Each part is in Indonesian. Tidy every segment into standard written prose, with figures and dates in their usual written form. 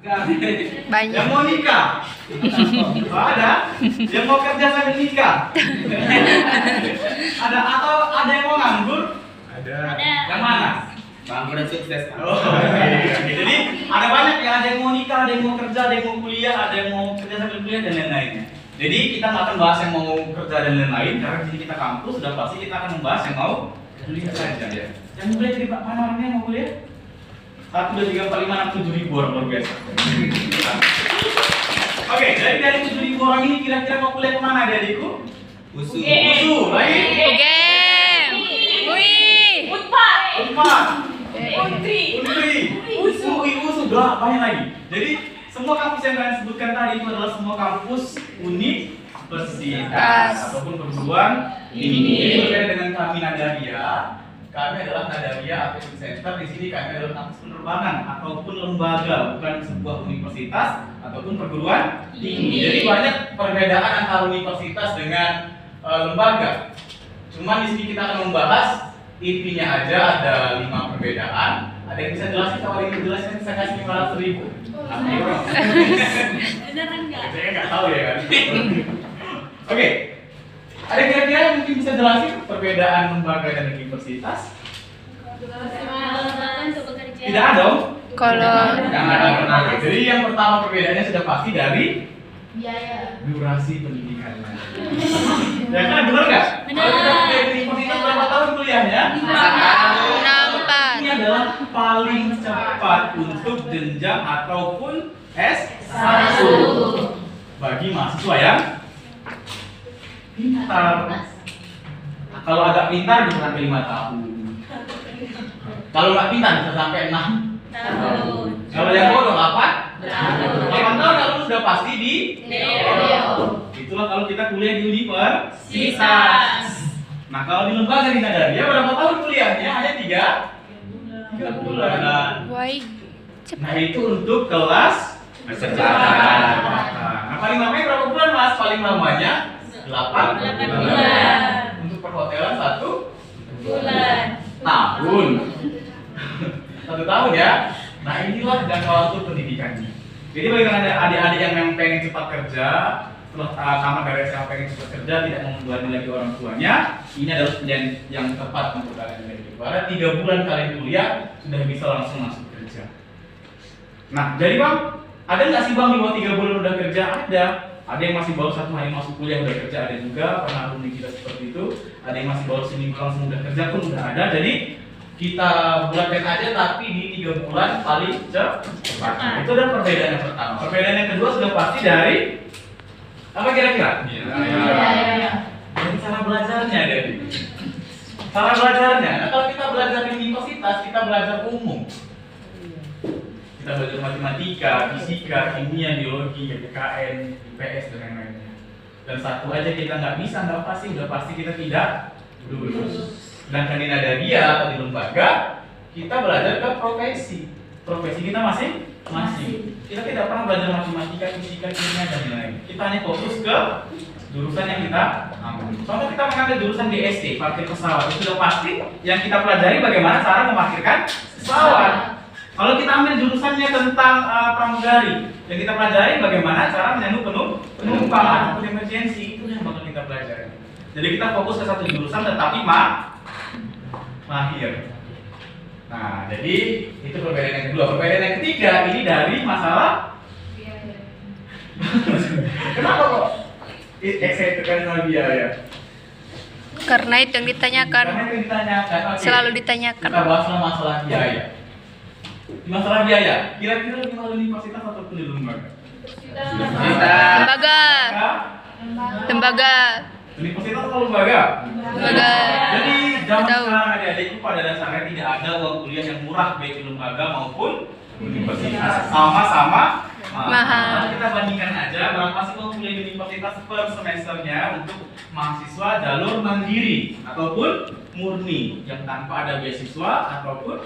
Banyak. Yang mau nikah? Oh, ada? Yang mau kerja sambil nikah? Ada atau ada yang mau nganggur? Ada. Yang mana? Nganggur dan sukses. Oh, oke. Jadi ada banyak ya, ada yang mau nikah, ada yang mau kerja, ada yang mau kuliah, ada yang mau kerja sambil kuliah dan lain-lainnya. Jadi kita nggak akan bahas yang mau kerja dan lain-lain karena di sini kita kampus, sudah pasti kita akan membahas yang mau kuliah saja ya. Yang kuliah jadi mana orangnya yang mau kuliah? 1, 2, 3, 4, 5, 6, 7 ribu orang luar biasa. Oke, dari 7 ribu orang ini kira-kira mau kuliah kemana adik-adikku? Usul. Usu, lain? UGM. UI. Unpad. Untri. Usu, banyak lagi. Jadi semua kampus yang kalian sebutkan tadi itu adalah semua kampus universitas ataupun perguruan tinggi. Jadi berbeda dengan kami Nadaria. Kami adalah Nadaria Aviation Center. Di sini kami adalah kampus penerbangan ataupun lembaga, bukan sebuah universitas ataupun perguruan tinggi. Jadi banyak perbedaan antara universitas dengan lembaga. Cuman di sini kita akan membahas intinya aja ada 5 perbedaan. Ada yang bisa jelasin? Kalau yang jelasin bisa kasih 500.000. Beneran nggak? Saya nggak tahu ya kan. Oke. Ada kira-kira yang mungkin bisa jelasin perbedaan lembaga dan universitas? Tidak ada dong? Kalau Jangan ada. Jadi yang pertama perbedaannya sudah pasti dari Biaya. durasi pendidikannya. Ya kan, benar nggak? Benar. Kalau kita kuliah di universitas berapa tahun kuliahnya? 4. Ini adalah paling cepat untuk jenjang ataupun S1 bagi mahasiswa yang pintar. Kalau agak pintar bisa sampai 5 tahun. Kalau nggak pintar bisa sampai 6 tahun. Kalau yang bodoh 8 tahun kalau sudah pasti di itulah kalau kita kuliah di universitas. Nah kalau di lembaga di Nadaria berapa tahun kuliahnya? Hanya 3 bulan. Why? Nah itu untuk kelas Kecerdasan. Nah paling lamanya berapa bulan mas? Paling lamanya 8 bulan. Untuk perhotelan 1 Bulan. tahun. 1 tahun ya. Nah inilah jangka waktu pendidikannya. Jadi bagi adik-adik yang memang pengen cepat kerja, setelah tamat dari SMA pengen cepat kerja, tidak mau membebani lagi orang tuanya, ini adalah pilihan yang tepat untuk kalian. Karena 3 bulan kalian kuliah sudah bisa langsung masuk kerja. Nah jadi bang, ada nggak sih bang di bawah 3 bulan udah kerja? Ada. Ada yang masih baru 1 hari masuk kuliah udah kerja, ada juga pernah alumni kita seperti itu. Ada yang masih baru seminggu langsung udah kerja pun udah ada. Jadi kita bulatkan aja tapi di 3 bulan paling cepat. Itu adalah perbedaan yang pertama. Perbedaan yang kedua sudah pasti dari apa kira-kira? Dari cara belajarnya dari. Cara belajarnya. Nah, kalau kita belajar di universitas kita belajar umum. Kita belajar matematika, fisika, kimia, biologi, PPKN, IPS dan lain-lainnya. Dan satu aja kita nggak bisa, nggak pasti, udah pasti kita tidak lulus. Sedangkan di Nadaria atau di lembaga kita belajar ke profesi. Profesi kita masing-masing. Kita tidak pernah belajar matematika, fisika, kimia dan lain-lain. Kita hanya fokus ke jurusan yang kita ambil. Contoh kita mengambil jurusan DST, parkir pesawat. Itu sudah pasti yang kita pelajari bagaimana cara memarkirkan pesawat. Kalau kita ambil jurusannya tentang pramugari, yang kita pelajari bagaimana cara menyambut penumpang ataupun emergency, itu yang bakal kita pelajari. Jadi kita fokus ke satu jurusan tetapi mahir. Nah, jadi itu perbedaan yang kedua. Perbedaan yang ketiga ini dari masalah kenapa kok excited kan sama biaya? Karena itu yang ditanyakan. Karena itu ditanyakan. Oke. Selalu ditanyakan. Kita bahaslah masalah biaya. Di masalah biaya, kira-kira di universitas ataupun di lembaga? Lembaga. Lembaga. Universitas atau lembaga? Lembaga. Jadi zaman Tahu. sekarang adik-adikku pada dasarnya tidak ada uang kuliah yang murah baik di lembaga maupun universitas. Sama-sama Mahal. Kita bandingkan aja berapa sih uang kuliah di universitas per semesternya untuk mahasiswa jalur mandiri ataupun murni yang tanpa ada beasiswa ataupun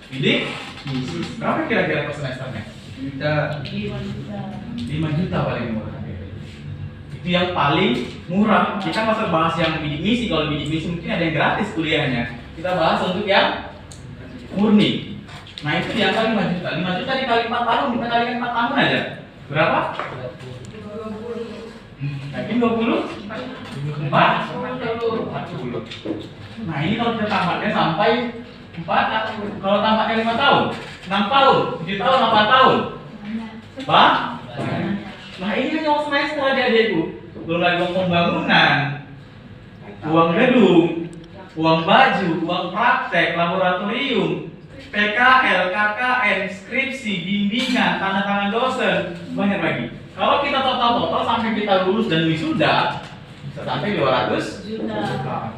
bidik khusus. Berapa kira-kira per semesternya? 5 juta paling murah. Itu yang paling murah. Kita masuk bahas yang bidik misi. Kalau bidik misi mungkin ada yang gratis kuliahnya. Kita bahas untuk yang murni. Nah itu di angka 5 juta. 5 juta dikali 4 tahun, kita kalikan 4 tahun aja. Berapa? Yakin 20? 4? 40. Nah ini kalau kita tamatnya sampai 4, kalau tamatnya 5 tahun, 6 tahun, 7 tahun, 8 tahun. Bah? Nah ini kan uang semester adik-adikku. Belum lagi uang pembangunan, uang gedung, uang baju, uang praktek, laboratorium, PKL, KKN, skripsi, bimbingan, tanda tangan dosen, banyak lagi. Kalau kita total sampai kita lulus dan wisuda, bisa sampai 200 juta.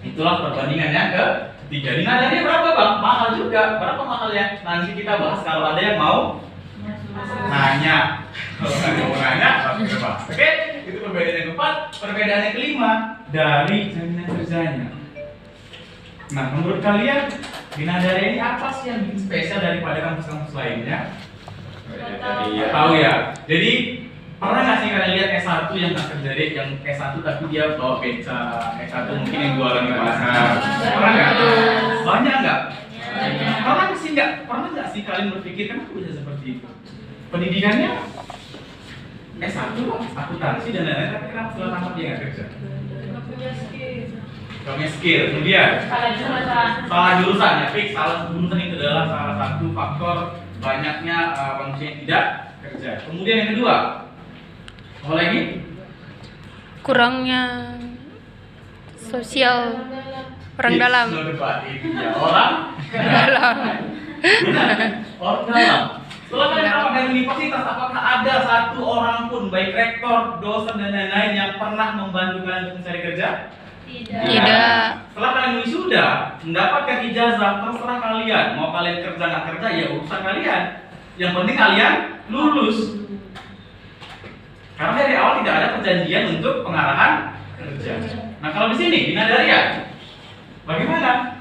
Itulah perbandingannya ketiga. Di nadanya berapa bang? Mahal juga. Berapa mahalnya? Nanti kita bahas kalau ada yang mau nanya. Kalau nggak mau nanya, kita bahas. Oke? Itu perbedaan yang keempat. Perbedaan yang kelima dari jaminan kerjanya. Nah, menurut kalian di Nadara ini apa sih yang bikin spesial daripada kampus-kampus lainnya? Tahu ya. Jadi pernah nggak sih kalian lihat S1 yang nggak kerja deh, yang S1 tapi dia bawa beca, S1 mungkin yang jualan di pasar. Pernah nggak? Banyak nggak? Pernah sih nggak? Pernah nggak sih kalian berpikir kenapa bisa seperti itu? Pendidikannya S1 akuntansi dan lain-lain, tapi kenapa setelah tamat dia nggak kerja? Gak punya skill. Kemudian salah jurusan ya, fix salah jurusan itu adalah salah satu faktor banyaknya manusia yang tidak kerja. Kemudian yang kedua, apa lagi? Kurangnya sosial orang dalam. Orang Dalam. orang dalam. Setelah kalian tamat dari universitas, apakah ada satu orang pun baik rektor, dosen dan lain-lain yang pernah membantu kalian untuk mencari kerja? Tidak. Setelah kalian wisuda, mendapatkan ijazah, terserah kalian. Mau kalian kerja nggak kerja, ya urusan kalian. Yang penting kalian lulus. Karena dari awal tidak ada perjanjian untuk pengarahan kerja. Nah kalau di sini, di Nadaria, bagaimana?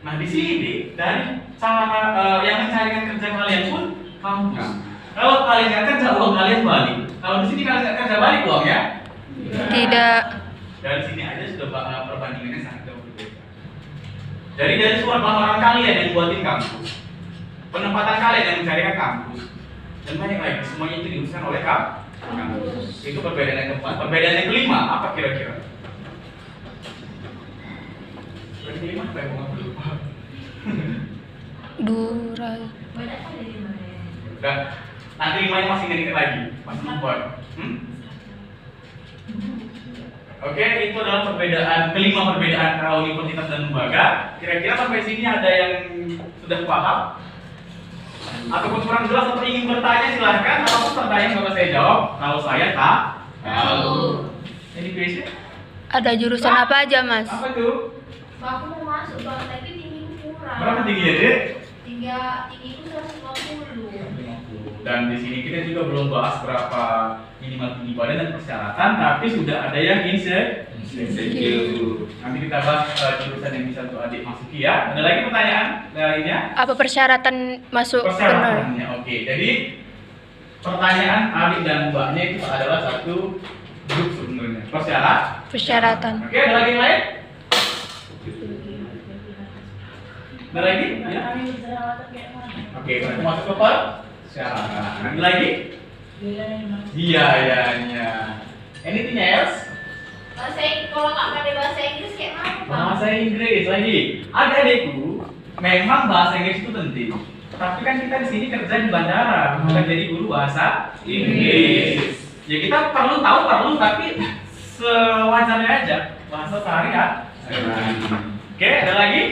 Nah di sini dari cara yang mencarikan kerja kalian pun kampus. Kalau kalian nggak kerja, uang kalian balik. Kalau di sini kalian nggak kerja, balik uangnya. Tidak. Dari sini aja sudah perbandingannya sangat jauh berbeda. Jadi dari surat lamaran kalian yang buatin kampus, penempatan kalian yang mencarikan kampus, dan banyak lagi, semuanya itu diurusan oleh kampus. Itu perbedaan yang keempat. Perbedaan yang kelima apa kira-kira? Perbedaan kelima apa yang mau lupa? Dural. Udah, nanti limanya masih ngedikit lagi, masih lupa. Oke, itu adalah kelima perbedaan antara universitas dan lembaga. Kira-kira sampai sini ada yang sudah paham? Ataupun kurang jelas atau ingin bertanya silahkan. Apapun pertanyaan kalau saya jawab, kalau saya tak tahu. Ini question? Ada jurusan apa aja, Mas? Apa tuh? Aku mau masuk bang, tapi tinggiku kurang. Berapa tingginya, Dek? Tinggiku 150. Dan di sini kita juga belum bahas berapa minimal tinggi badan dan persyaratan, tapi sudah ada yang insecure. Nanti kita bahas jurusan yang bisa untuk adik masuki ya. Ada lagi pertanyaan lainnya? Apa persyaratan masuk benar? Persyaratannya, oke. Jadi pertanyaan adik dan mbaknya itu adalah satu grup sebenarnya. Persyaratan. Oke, ada lagi yang lain? Ada lagi? Ya? Oke, berarti masuk ke persyaratan. Nanti lagi? Biayanya. Anything else? Kalau nggak pakai bahasa Inggris kayak mana bang? Bahasa Inggris lagi. Adik-adikku, memang bahasa Inggris itu penting. Tapi kan kita di sini kerja di bandara, bukan jadi guru bahasa Inggris. Ya kita perlu, tapi sewajarnya aja. Bahasa sehari-hari. Oke, ada lagi?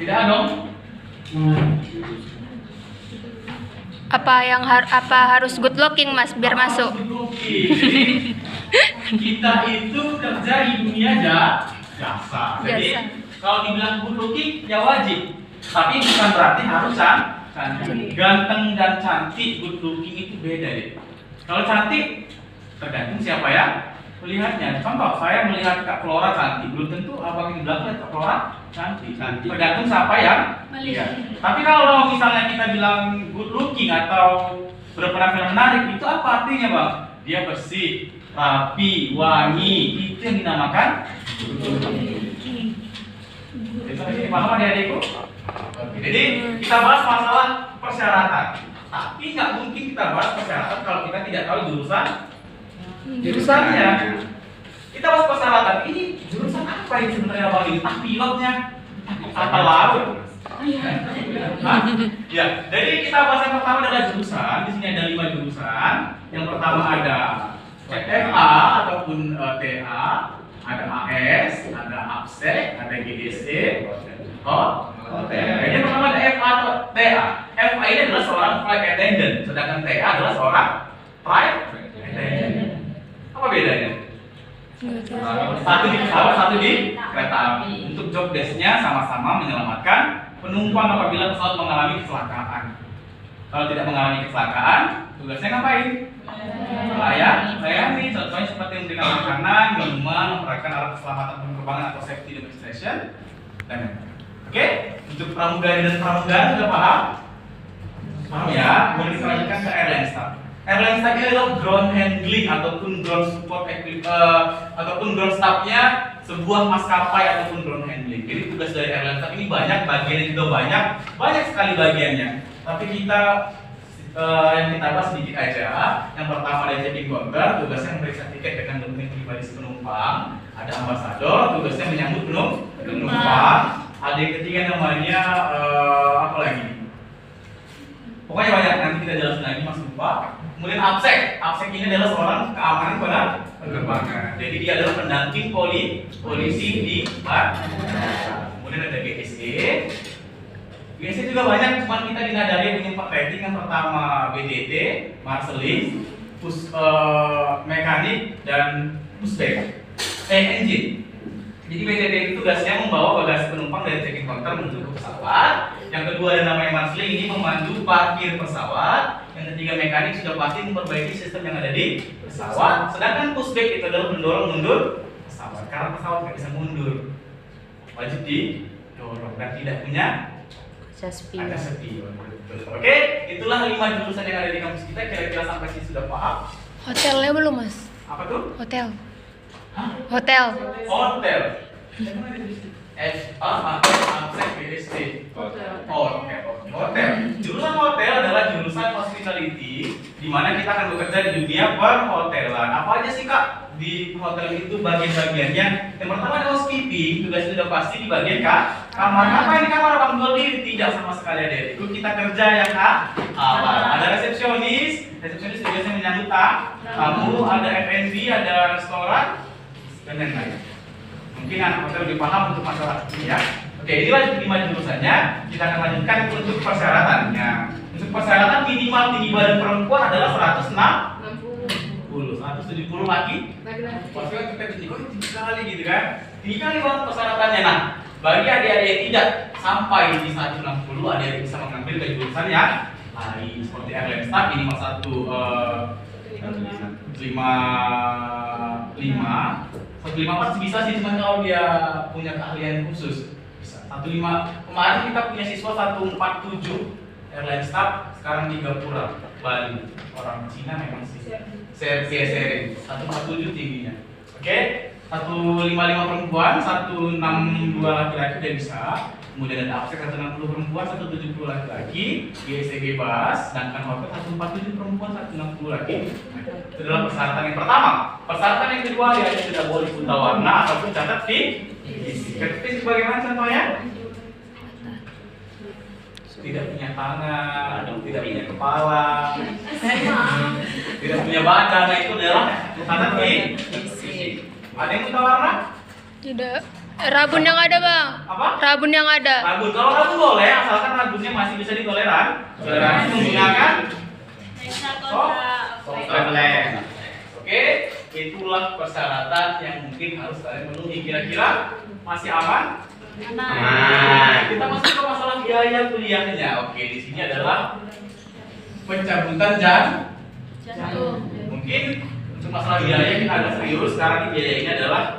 Tidak ada dong? Apa harus good looking, Mas, biar masuk? Good looking. Jadi, kita itu kerja di dunia jasa. Jadi kalau dibilang good looking ya wajib. Tapi bukan berarti harus cantik. Ganteng dan cantik, good looking itu beda deh. Kalau cantik tergantung siapa yang melihatnya. Contoh, saya melihat Kak Flora cantik, belum tentu abang yang di belakang Kak Flora cantik. Tergantung siapa yang melihat. Tapi kalau misalnya kita bilang good looking atau berpenampilan menarik, itu apa artinya bang? Dia bersih, rapi, wangi, itu yang dinamakan good looking. Jadi sampai sini paham adik-adikku? Oke, jadi kita bahas masalah persyaratan. Tapi nggak mungkin kita bahas persyaratan kalau kita tidak tahu jurusannya. Kita bahas persyaratan ini jurusan apa yang sebenarnya Bang? Entah pilotnya, kapal laut. Hah? Ya, jadi kita bahas yang pertama adalah jurusan. Di sini ada 5 jurusan. Yang pertama ada FA ataupun TA, ada AS, ada APSEC, ada GDC, yang pertama ada FA atau TA. FA ini adalah seorang flight attendant, sedangkan TA adalah seorang flight attendant. Apa bedanya? Satu di pesawat, satu di kereta api. Untuk job desk-nya sama-sama menyelamatkan penumpang apabila pesawat mengalami kecelakaan. Kalau tidak mengalami kecelakaan, tugasnya ngapain? Melayani. Contohnya seperti memberikan makanan, minuman, memperhatikan alat keselamatan penerbangan atau safety demonstration, dan lain-lain. Oke, untuk pramugari dan pramugari sudah paham? Paham ya? Kemudian kita lanjutkan ke airline staff. Airline staff ini adalah ground handling ataupun ground support ataupun ground staffnya sebuah maskapai ataupun ground handling. Jadi tugas dari airline staff ini banyak, bagiannya juga banyak sekali bagiannya. Tapi kita yang kita bahas sedikit aja. Yang pertama ada checking counter, tugasnya memeriksa tiket dengan dokumen pribadi si penumpang. Ada ambasador, tugasnya menyambut penumpang. Ada yang ketiga namanya apa lagi? Pokoknya banyak, nanti kita jelasin lagi mas lupa. Kemudian APSEC ini adalah seorang keamanan pada penerbangan. Jadi dia adalah pendamping polisi di bandara. Kemudian ada GSC. GSC juga banyak, cuma kita dinadari punya 4 rating. Yang pertama BDT, marshalling, mekanik dan pushback, engine. Jadi BDT itu tugasnya membawa bagasi penumpang dari checking counter menuju ke pesawat. Yang kedua ada namanya marshalling, ini memandu parkir pesawat. Yang ketiga mekanik sudah pasti memperbaiki sistem yang ada di pesawat. Sedangkan pushback itu adalah mendorong mundur pesawat, karena pesawat nggak bisa mundur, wajib didorong dan tidak punya ada sepi. Oke, itulah 5 jurusan yang ada di kampus kita. Kira-kira sampai sini sudah paham? Hotelnya belum mas? Apa tuh? Hotel. Hah? Hotel. Hotel. Hotel. Jurusan hotel adalah jurusan hospitality, di mana kita akan bekerja di dunia perhotelan. Apa aja sih kak di hotel itu bagian-bagiannya? Yang pertama ada housekeeping, tugasnya sudah pasti di bagian kamar. Apa ini kamar abang jual diri? Tidak sama sekali ada. Itu kita kerja yang awal. Ada resepsionis tugasnya menyambut tamu. Ada F&B, ada restoran dan lain-lain. Mungkin anak hotel lebih paham untuk masalah ini ya. Oke, inilah 5 jurusannya. Kita akan lanjutkan untuk persyaratannya. Untuk persyaratan minimal tinggi badan perempuan adalah 170 lagi. Maksudnya kita tinggi kali gitu kan. Tinggi kali banget persyaratannya. Nah, bagi adik-adik yang tidak sampai di 160, adik-adik bisa mengambil ke jurusan yang lain seperti airline staff minimal 155 pasti bisa sih, cuma kalau dia punya keahlian khusus bisa. 15 kemarin kita punya siswa 147 airline staff, sekarang di Gapura Bali, orang Cina memang sih seri 147 tingginya. Oke, 155 perempuan, 162 laki-laki udah bisa. Kemudian ada APSEC 160 perempuan, 170 laki-laki, GSG bebas, sedangkan hotel 147 perempuan, 160 laki. Itu adalah persyaratan yang pertama. Persyaratan yang kedua ya tidak boleh buta warna ataupun cacat fisik. Cacat fisik bagaimana contohnya? Tidak punya tangan, tidak punya kepala, tidak punya badan. Nah itu adalah cacat fisik. Ada yang buta warna? Tidak. Rabun yang ada bang. Apa? Rabun yang ada. Rabun, kalau rabun boleh, asalkan rabunnya masih bisa ditoleransi menggunakan softland. Oke, itulah persyaratan yang mungkin harus kalian penuhi. Kira-kira masih aman? Kita masuk ke masalah biaya kuliahnya. Oke, di sini adalah pencabutan jantung. Mungkin untuk masalah biaya kita agak serius. Sekarang biaya ini adalah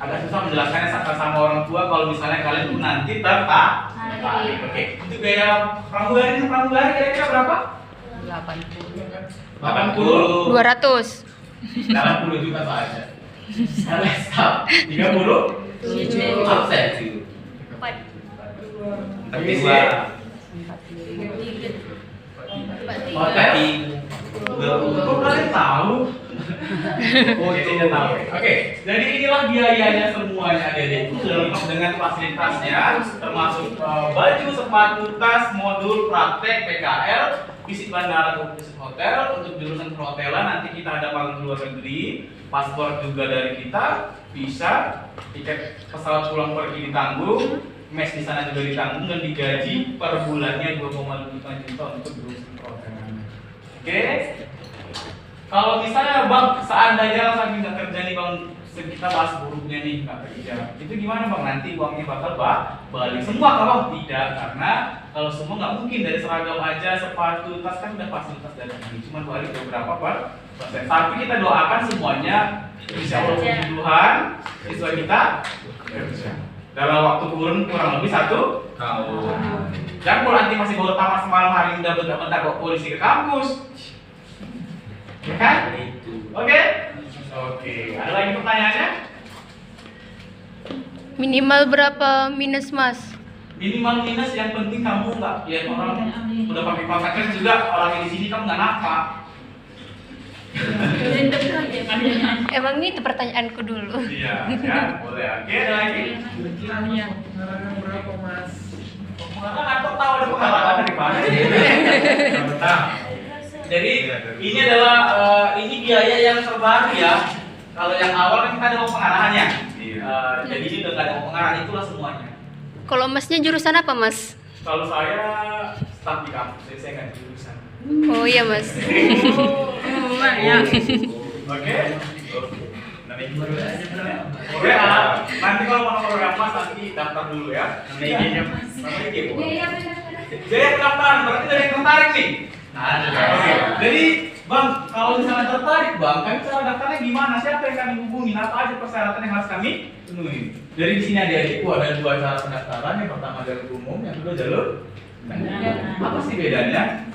agak susah menjelaskannya sama orang tua kalau misalnya kalian tuh nanti tertarik. Oke, untuk biaya pramugari kira-kira berapa? 80. 200. 80 juta saja. Staff 30 absen. Empat. Kedua. Hotel. Kok kalian tahu? Oh, jadinya tahu. Oke, jadi inilah biayanya semuanya adik-adik itu lengkap dengan fasilitasnya, termasuk baju, sepatu, tas, modul, praktek, PKL, fisik bandara atau fisik hotel. Untuk jurusan perhotelan nanti kita ada magang luar negeri, paspor juga dari kita, visa, tiket pesawat pulang pergi ditanggung, mes di sana juga ditanggung dan digaji per bulannya 2,5 juta untuk jurusan perhotelan. Oke. Kalau misalnya bang, seandainya lagi nggak kerja nih bang, kita bahas buruknya nih nggak kerja, itu gimana bang? Nanti uangnya bakal balik semua kalau tidak, karena kalau semua nggak mungkin dari seragam aja, sepatu, tas kan udah fasilitas dari ini, cuma balik beberapa persen. Tapi kita doakan semuanya, insya Allah puji Tuhan, siswa kita kerja dalam waktu kurang lebih 1 tahun. Jangan kalau nanti masih baru tamat semalam hari udah bentar-bentar bawa polisi ke kampus. Ya kan? Oke? Oke. Ada lagi pertanyaannya? Minimal berapa minus mas? Minimal minus yang penting kamu nggak ya orang udah pakai kontak juga orang di sini kamu nggak nakal. Emang itu pertanyaanku dulu. Iya, ya boleh. Oke, ada lagi? Pengalaman berapa mas? Pengalaman aku tahu ada pengalaman dari mana? Jadi ini adalah ini biaya yang terbaru ya. Kalau yang awal kan kita ada uang pengarahannya. Jadi ini udah nggak ada uang pengarahan, itulah semuanya. Kalau masnya jurusan apa mas? Kalau saya staf di kampus, jadi saya nggak di jurusan. Oh iya mas. Oke. Oke, nanti kalau mau program mas nanti daftar dulu ya. Nanti jadi pendaftaran berarti dari yang tertarik nih. Oke. Jadi bang, kalau misalnya tertarik bang, kami cara daftarnya gimana? Siapa yang kami hubungin? Apa aja persyaratan yang harus kami penuhi? Jadi di sini adik-adikku ada 2 cara pendaftaran. Yang pertama jalur umum, yang kedua jalur. Apa sih bedanya?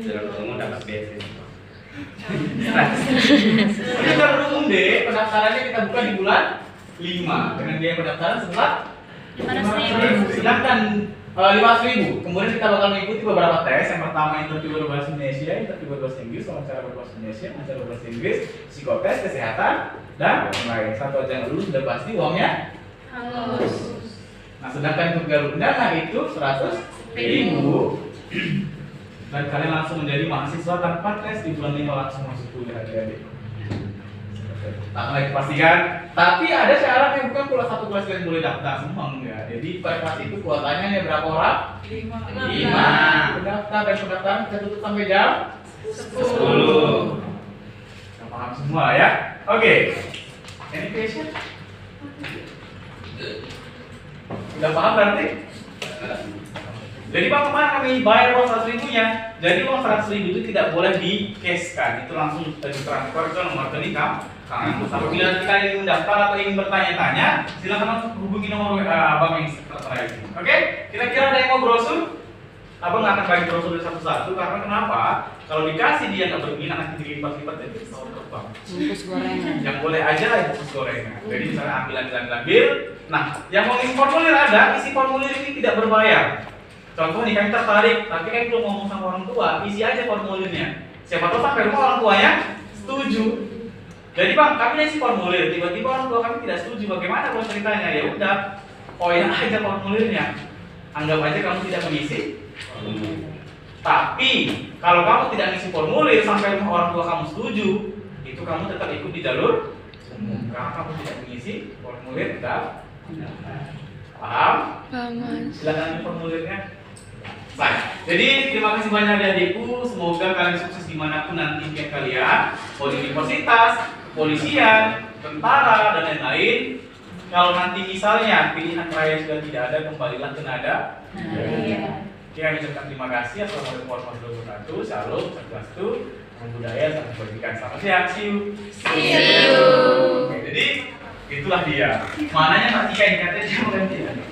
Jalur umum dapat beasiswa. Ini jalur umum deh, pendaftarannya kita buka di bulan 5 dengan biaya pendaftaran sebesar 500.000. Sedangkan 500.000. Kemudian kita bakal mengikuti beberapa tes. Yang pertama interview berbahasa Indonesia, interview berbahasa Inggris, wawancara berbahasa Indonesia, wawancara berbahasa Inggris, psikotes, kesehatan, dan lain-lain. Satu aja yang lulus sudah pasti uangnya halus. Nah, sedangkan untuk jalur undangan itu 100.000. Dan kalian langsung menjadi mahasiswa tanpa tes di bulan 5 langsung masuk kuliah adik-adik. Tak lagi pastikan. Tapi ada syarat yang bukan pula satu kelas kalian boleh daftar semua enggak. Jadi per kelas itu kuotanya hanya berapa orang? 5. Pendaftar dan pendaftaran kita tutup sampai jam 10. Kita paham semua ya? Oke. Any question? Udah paham berarti? Jadi bang, kemarin kami bayar uang 100.000-nya. Jadi uang 100.000 itu tidak boleh di cash kan, itu langsung ditransfer ke nomor rekening kampus. Apabila kita ingin mendaftar atau ingin bertanya-tanya, silakan hubungi nomor abang yang tertera itu. Oke? Kira-kira ada yang mau brosur? Abang nggak akan bagi brosur satu-satu karena kenapa? Kalau dikasih dia nggak berminat nanti dilipat-lipat jadi pesawat terbang. Bungkus gorengan. Yang boleh aja lah bungkus gorengan. Jadi misalnya ambil. Nah, yang mau isi formulir ada, isi formulir ini tidak berbayar. Contoh nih, kami tertarik, tapi kan belum ngomong sama orang tua, isi aja formulirnya. Siapa tahu sampai rumah orang tuanya setuju. Jadi bang, kami isi formulir, tiba-tiba orang tua kami tidak setuju. Bagaimana kalau ceritanya? Ya udah, poin aja formulirnya. Anggap aja kamu tidak mengisi. Tapi kalau kamu tidak mengisi formulir sampai rumah orang tua kamu setuju, itu kamu tetap ikut di jalur umum. Karena kamu tidak mengisi formulir, paham? Paham mas. Silakan ambil formulirnya. Baik, jadi terima kasih banyak adik-adikku. Semoga kalian sukses dimanapun nanti impian kalian, mau di universitas, kepolisian, tentara, dan lain-lain. Kalau nanti misalnya pilihan raya sudah tidak ada, kembalilah ke nada. Kami ucapkan terima kasih. Assalamualaikum warahmatullahi wabarakatuh. Shalom, swastiastu, salam budaya, salam pendidikan. Selamat siang, see you. Oke, jadi itulah dia. Mananya Mbak Tika ini katanya dia mau ganti ya?